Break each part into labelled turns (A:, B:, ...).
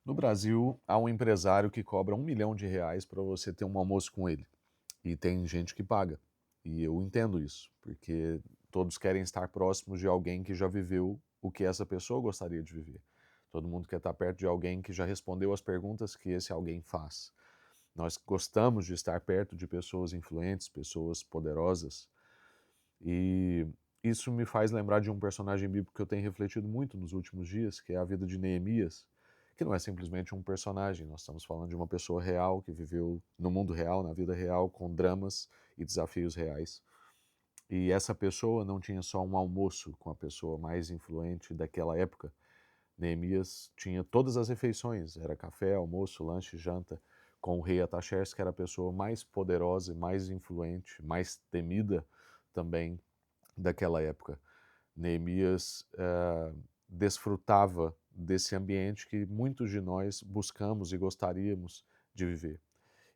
A: No Brasil, há um empresário que cobra R$ 1 milhão para você ter um almoço com ele. E tem gente que paga. E eu entendo isso, porque todos querem estar próximos de alguém que já viveu o que essa pessoa gostaria de viver. Todo mundo quer estar perto de alguém que já respondeu as perguntas que esse alguém faz. Nós gostamos de estar perto de pessoas influentes, pessoas poderosas, e isso me faz lembrar de um personagem bíblico que eu tenho refletido muito nos últimos dias, que é a vida de Neemias, que não é simplesmente um personagem, nós estamos falando de uma pessoa real que viveu no mundo real, na vida real, com dramas e desafios reais. E essa pessoa não tinha só um almoço com a pessoa mais influente daquela época. Neemias tinha todas as refeições, era café, almoço, lanche, janta, com o rei Ataxerxes, que era a pessoa mais poderosa, mais influente, mais temida também daquela época. Neemias desfrutava desse ambiente que muitos de nós buscamos e gostaríamos de viver.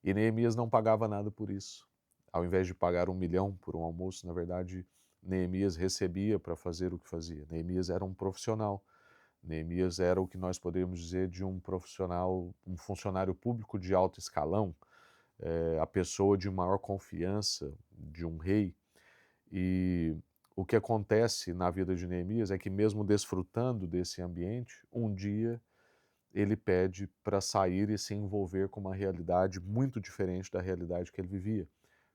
A: E Neemias não pagava nada por isso. Ao invés de pagar 1 milhão por um almoço, na verdade, Neemias recebia para fazer o que fazia. Neemias era um profissional. Neemias era o que nós poderíamos dizer de um profissional, um funcionário público de alto escalão, a pessoa de maior confiança de um rei. E o que acontece na vida de Neemias é que, mesmo desfrutando desse ambiente, um dia ele pede para sair e se envolver com uma realidade muito diferente da realidade que ele vivia,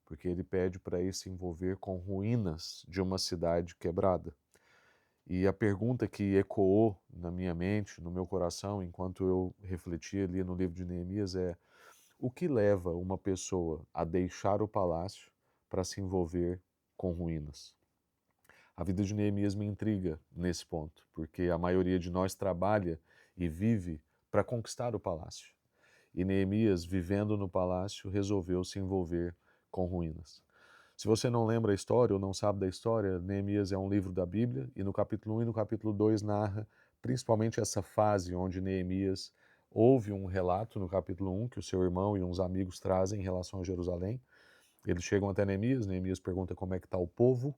A: porque ele pede para ir se envolver com ruínas de uma cidade quebrada. E a pergunta que ecoou na minha mente, no meu coração, enquanto eu refletia ali no livro de Neemias é: o que leva uma pessoa a deixar o palácio para se envolver com ruínas? A vida de Neemias me intriga nesse ponto, porque a maioria de nós trabalha e vive para conquistar o palácio. E Neemias, vivendo no palácio, resolveu se envolver com ruínas. Se você não lembra a história ou não sabe da história, Neemias é um livro da Bíblia e no capítulo 1 e no capítulo 2 narra principalmente essa fase onde Neemias ouve um relato no capítulo 1 que o seu irmão e uns amigos trazem em relação a Jerusalém. Eles chegam até Neemias, Neemias pergunta como é que está o povo,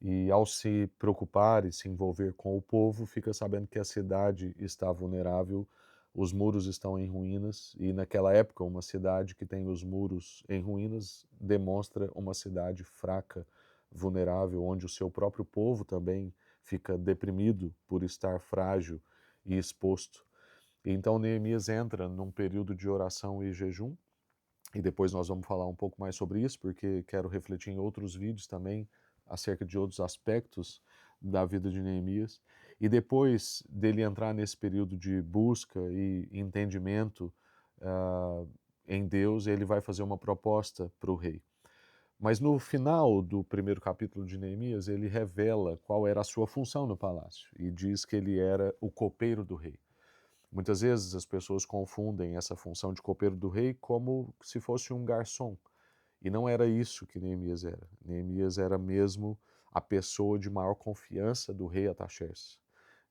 A: e ao se preocupar e se envolver com o povo, fica sabendo que a cidade está vulnerável, os muros estão em ruínas, e naquela época uma cidade que tem os muros em ruínas demonstra uma cidade fraca, vulnerável, onde o seu próprio povo também fica deprimido por estar frágil e exposto. E então Neemias entra num período de oração e jejum, e depois nós vamos falar um pouco mais sobre isso, porque quero refletir em outros vídeos também acerca de outros aspectos da vida de Neemias. E depois dele entrar nesse período de busca e entendimento em Deus, ele vai fazer uma proposta para o rei. Mas no final do primeiro capítulo de Neemias, ele revela qual era a sua função no palácio e diz que ele era o copeiro do rei. Muitas vezes as pessoas confundem essa função de copeiro do rei como se fosse um garçom. E não era isso que Neemias era. Neemias era mesmo a pessoa de maior confiança do rei Ataxerxes.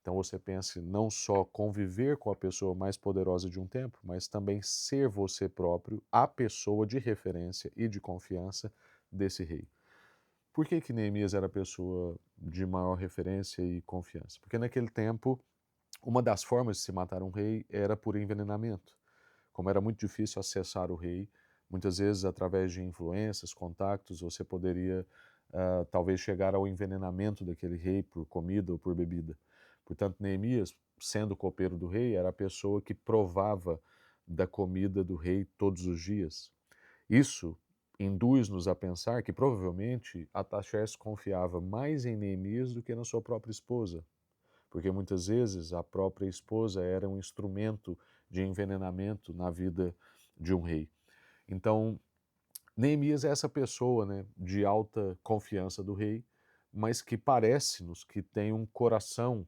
A: Então você pense não só conviver com a pessoa mais poderosa de um tempo, mas também ser você próprio a pessoa de referência e de confiança desse rei. Por que que Neemias era a pessoa de maior referência e confiança? Porque naquele tempo uma das formas de se matar um rei era por envenenamento. Como era muito difícil acessar o rei, muitas vezes através de influências, contactos, você poderia talvez chegar ao envenenamento daquele rei por comida ou por bebida. Portanto, Neemias, sendo copeiro do rei, era a pessoa que provava da comida do rei todos os dias. Isso induz-nos a pensar que provavelmente Ataxerxes confiava mais em Neemias do que na sua própria esposa, porque muitas vezes a própria esposa era um instrumento de envenenamento na vida de um rei. Então, Neemias é essa pessoa, né, de alta confiança do rei, mas que parece-nos que tem um coração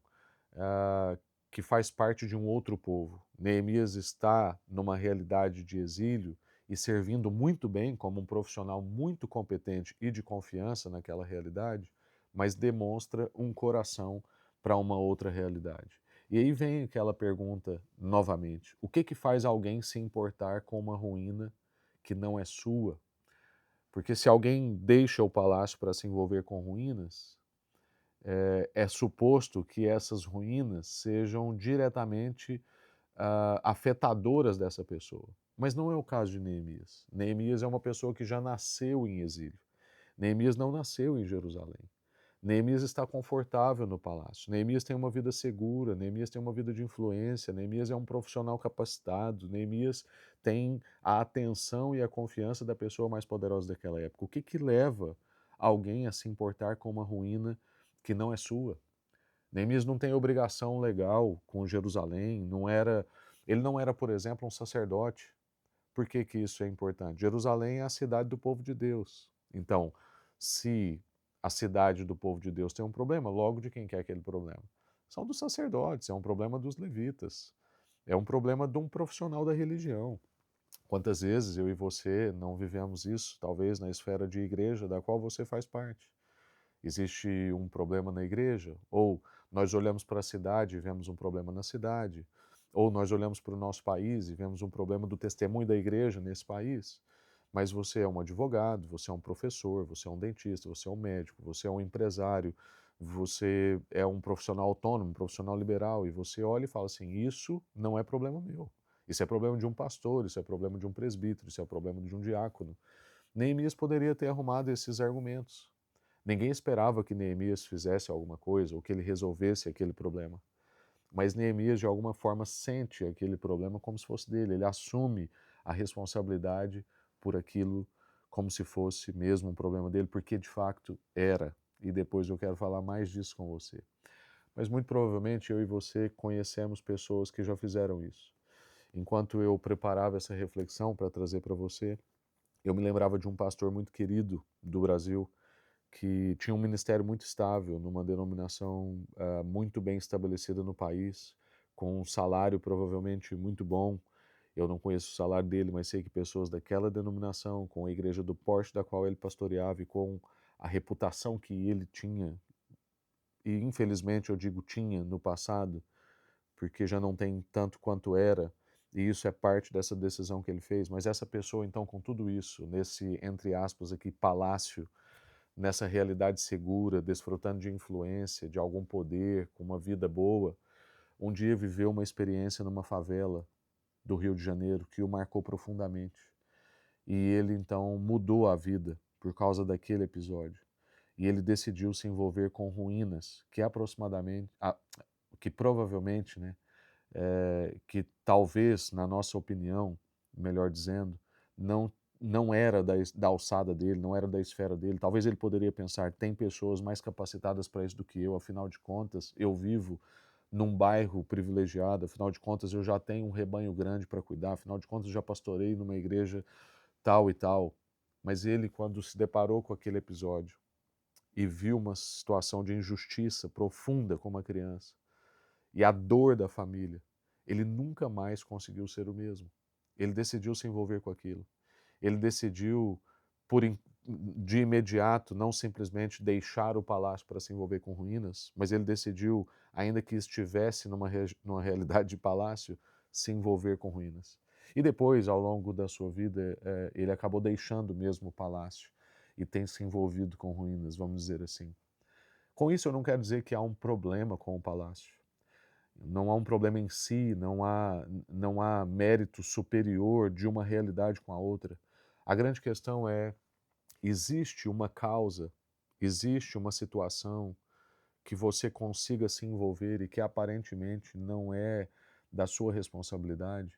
A: ah, que faz parte de um outro povo. Neemias está numa realidade de exílio e servindo muito bem como um profissional muito competente e de confiança naquela realidade, mas demonstra um coração para uma outra realidade. E aí vem aquela pergunta novamente: o que que faz alguém se importar com uma ruína que não é sua? Porque se alguém deixa o palácio para se envolver com ruínas, é suposto que essas ruínas sejam diretamente afetadoras dessa pessoa. Mas não é o caso de Neemias. Neemias é uma pessoa que já nasceu em exílio. Neemias não nasceu em Jerusalém. Neemias está confortável no palácio. Neemias tem uma vida segura. Neemias tem uma vida de influência. Neemias é um profissional capacitado. Neemias tem a atenção e a confiança da pessoa mais poderosa daquela época. O que que leva alguém a se importar com uma ruína que não é sua? Neemias não tem obrigação legal com Jerusalém. Ele não era, por exemplo, um sacerdote. Por que que isso é importante? Jerusalém é a cidade do povo de Deus. Então, se a cidade do povo de Deus tem um problema, logo de quem que é aquele problema? São dos sacerdotes, é um problema dos levitas, é um problema de um profissional da religião. Quantas vezes eu e você não vivemos isso, talvez na esfera de igreja da qual você faz parte? Existe um problema na igreja? Ou nós olhamos para a cidade e vemos um problema na cidade? Ou nós olhamos para o nosso país e vemos um problema do testemunho da igreja nesse país? Mas você é um advogado, você é um professor, você é um dentista, você é um médico, você é um empresário, você é um profissional autônomo, um profissional liberal, e você olha e fala assim: isso não é problema meu. Isso é problema de um pastor, isso é problema de um presbítero, isso é problema de um diácono. Neemias poderia ter arrumado esses argumentos. Ninguém esperava que Neemias fizesse alguma coisa ou que ele resolvesse aquele problema. Mas Neemias, de alguma forma, sente aquele problema como se fosse dele. Ele assume a responsabilidade por aquilo como se fosse mesmo um problema dele, porque de fato era. E depois eu quero falar mais disso com você. Mas muito provavelmente eu e você conhecemos pessoas que já fizeram isso. Enquanto eu preparava essa reflexão para trazer para você, eu me lembrava de um pastor muito querido do Brasil, que tinha um ministério muito estável, numa denominação muito bem estabelecida no país, com um salário provavelmente muito bom. Eu não conheço o salário dele, mas sei que pessoas daquela denominação, com a igreja do porte da qual ele pastoreava e com a reputação que ele tinha, e infelizmente eu digo tinha no passado, porque já não tem tanto quanto era, e isso é parte dessa decisão que ele fez, mas essa pessoa então com tudo isso, nesse entre aspas aqui palácio, nessa realidade segura, desfrutando de influência, de algum poder, com uma vida boa, um dia viveu uma experiência numa favela do Rio de Janeiro que o marcou profundamente. E ele então mudou a vida por causa daquele episódio. E ele decidiu se envolver com ruínas que aproximadamente, que provavelmente, né, que talvez, na nossa opinião, melhor dizendo, não não era da alçada dele, não era da esfera dele. Talvez ele poderia pensar, tem pessoas mais capacitadas para isso do que eu, afinal de contas, eu vivo num bairro privilegiado, afinal de contas, eu já tenho um rebanho grande para cuidar, afinal de contas, eu já pastorei numa igreja tal e tal. Mas ele, quando se deparou com aquele episódio e viu uma situação de injustiça profunda como uma criança, e a dor da família, ele nunca mais conseguiu ser o mesmo. Ele decidiu se envolver com aquilo. Ele decidiu, de imediato, não simplesmente deixar o palácio para se envolver com ruínas, mas ele decidiu, ainda que estivesse numa realidade de palácio, se envolver com ruínas. E depois, ao longo da sua vida, ele acabou deixando mesmo o palácio e tem se envolvido com ruínas, vamos dizer assim. Com isso, eu não quero dizer que há um problema com o palácio. Não há um problema em si, não há mérito superior de uma realidade com a outra. A grande questão é, existe uma causa, existe uma situação que você consiga se envolver e que aparentemente não é da sua responsabilidade?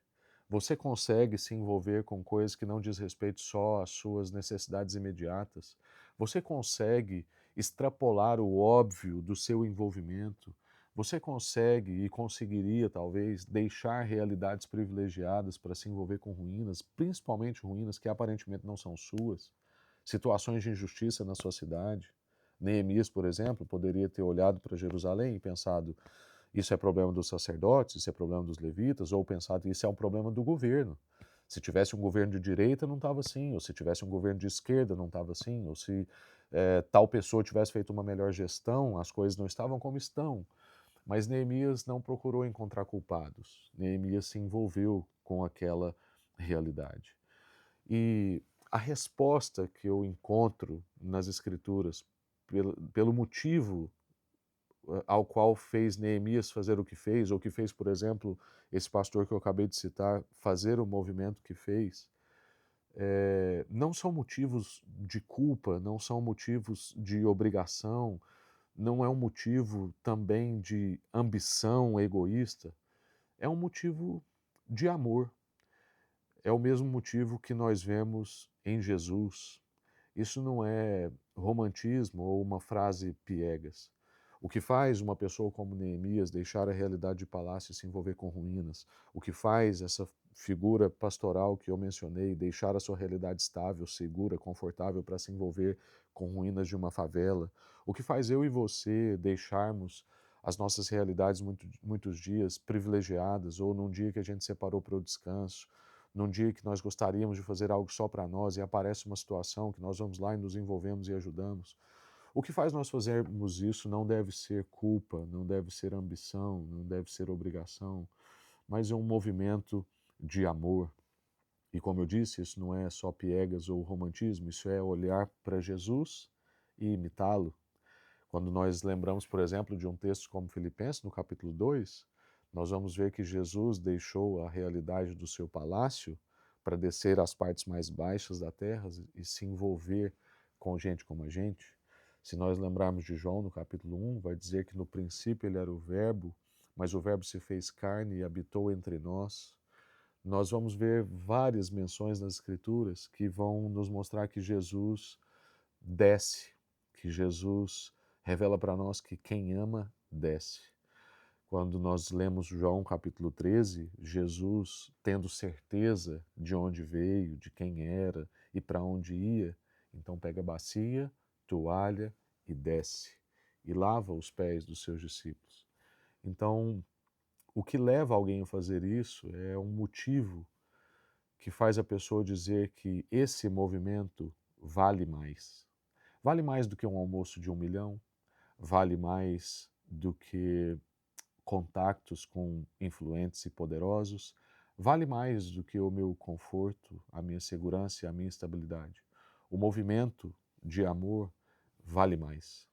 A: Você consegue se envolver com coisas que não diz respeito só às suas necessidades imediatas? Você consegue extrapolar o óbvio do seu envolvimento? Você consegue e conseguiria, talvez, deixar realidades privilegiadas para se envolver com ruínas, principalmente ruínas que aparentemente não são suas? Situações de injustiça na sua cidade? Neemias, por exemplo, poderia ter olhado para Jerusalém e pensado: isso é problema dos sacerdotes, isso é problema dos levitas, ou pensado: isso é um problema do governo. Se tivesse um governo de direita, não estava assim, ou se tivesse um governo de esquerda, não estava assim, ou se tal pessoa tivesse feito uma melhor gestão, as coisas não estavam como estão. Mas Neemias não procurou encontrar culpados. Neemias se envolveu com aquela realidade. E a resposta que eu encontro nas Escrituras, pelo motivo ao qual fez Neemias fazer o que fez, ou que fez, por exemplo, esse pastor que eu acabei de citar, fazer o movimento que fez, não são motivos de culpa, não são motivos de obrigação, não é um motivo também de ambição egoísta, é um motivo de amor. É o mesmo motivo que nós vemos em Jesus. Isso não é romantismo ou uma frase piegas. O que faz uma pessoa como Neemias deixar a realidade de palácio e se envolver com ruínas? O que faz essa figura pastoral que eu mencionei deixar a sua realidade estável, segura, confortável para se envolver com ruínas de uma favela? O que faz eu e você deixarmos as nossas realidades muitos dias privilegiadas, ou num dia que a gente separou para o descanso, num dia que nós gostaríamos de fazer algo só para nós e aparece uma situação que nós vamos lá e nos envolvemos e ajudamos. O que faz nós fazermos isso não deve ser culpa, não deve ser ambição, não deve ser obrigação, mas é um movimento de amor. E como eu disse, isso não é só piegas ou romantismo, isso é olhar para Jesus e imitá-lo. Quando nós lembramos, por exemplo, de um texto como Filipenses, no capítulo 2, nós vamos ver que Jesus deixou a realidade do seu palácio para descer às partes mais baixas da terra e se envolver com gente como a gente. Se nós lembrarmos de João, no capítulo 1, vai dizer que no princípio ele era o Verbo, mas o Verbo se fez carne e habitou entre nós. Nós vamos ver várias menções nas Escrituras que vão nos mostrar que Jesus desce, que Jesus revela para nós que quem ama, desce. Quando nós lemos João capítulo 13, Jesus, tendo certeza de onde veio, de quem era e para onde ia, então pega a bacia, toalha e desce, e lava os pés dos seus discípulos. Então, o que leva alguém a fazer isso é um motivo que faz a pessoa dizer que esse movimento vale mais. Vale mais do que um almoço de 1 milhão, vale mais do que contactos com influentes e poderosos, vale mais do que o meu conforto, a minha segurança e a minha estabilidade. O movimento de amor vale mais.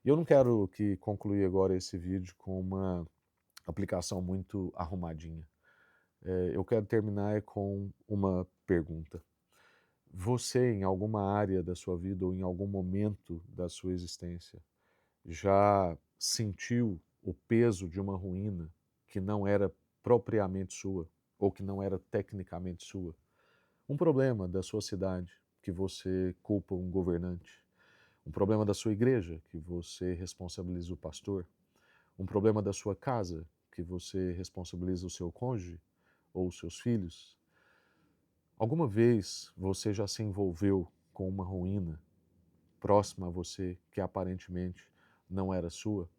A: E eu não quero que concluir agora esse vídeo com uma aplicação muito arrumadinha. Eu quero terminar com uma pergunta. Você, em alguma área da sua vida ou em algum momento da sua existência, já sentiu o peso de uma ruína que não era propriamente sua ou que não era tecnicamente sua? Um problema da sua cidade que você culpa um governante, um problema da sua igreja que você responsabiliza o pastor, um problema da sua casa que você responsabiliza o seu cônjuge ou os seus filhos. Alguma vez você já se envolveu com uma ruína próxima a você que aparentemente não era sua?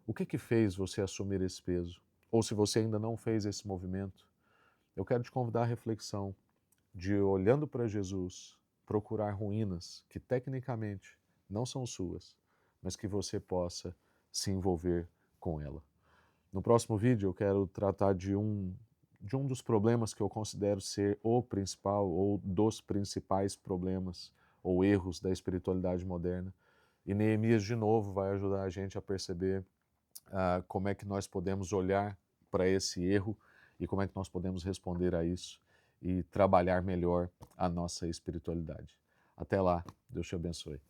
A: O que fez você assumir esse peso? Ou se você ainda não fez esse movimento, eu quero te convidar à reflexão de, olhando para Jesus, procurar ruínas que tecnicamente não são suas, mas que você possa se envolver com ela. No próximo vídeo eu quero tratar de um dos problemas que eu considero ser o principal ou dos principais problemas ou erros da espiritualidade moderna. E Neemias, de novo, vai ajudar a gente a perceber como é que nós podemos olhar para esse erro e como é que nós podemos responder a isso e trabalhar melhor a nossa espiritualidade. Até lá, Deus te abençoe.